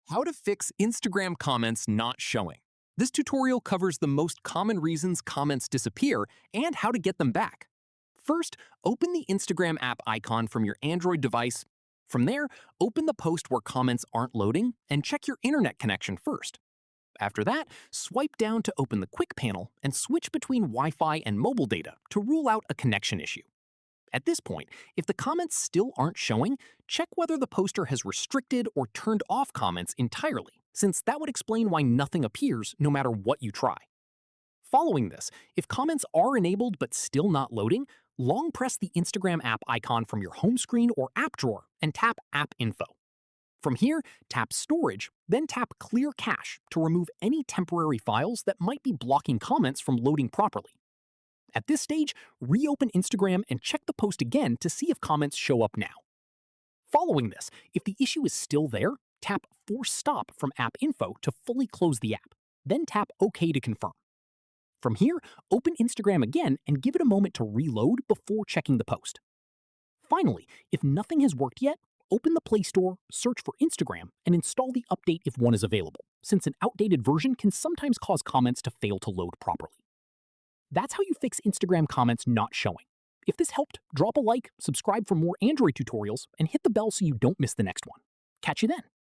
How to fix Instagram comments not showing. This tutorial covers the most common reasons comments disappear and how to get them back. First, open the Instagram app icon from your Android device. From there, open the post where comments aren't loading and check your internet connection first. After that, swipe down to open the quick panel and switch between Wi-Fi and mobile data to rule out a connection issue. At this point, if the comments still aren't showing, check whether the poster has restricted or turned off comments entirely, since that would explain why nothing appears no matter what you try. Following this, if comments are enabled but still not loading, long press the Instagram app icon from your home screen or app drawer and tap App Info. From here, tap Storage, then tap Clear Cache to remove any temporary files that might be blocking comments from loading properly. At this stage, reopen Instagram and check the post again to see if comments show up now. Following this, if the issue is still there, tap Force Stop from App Info to fully close the app, then tap OK to confirm. From here, open Instagram again and give it a moment to reload before checking the post. Finally, if nothing has worked yet, open the Play Store, search for Instagram, and install the update if one is available, since an outdated version can sometimes cause comments to fail to load properly. That's how you fix Instagram comments not showing. If this helped, drop a like, subscribe for more Android tutorials, and hit the bell so you don't miss the next one. Catch you then.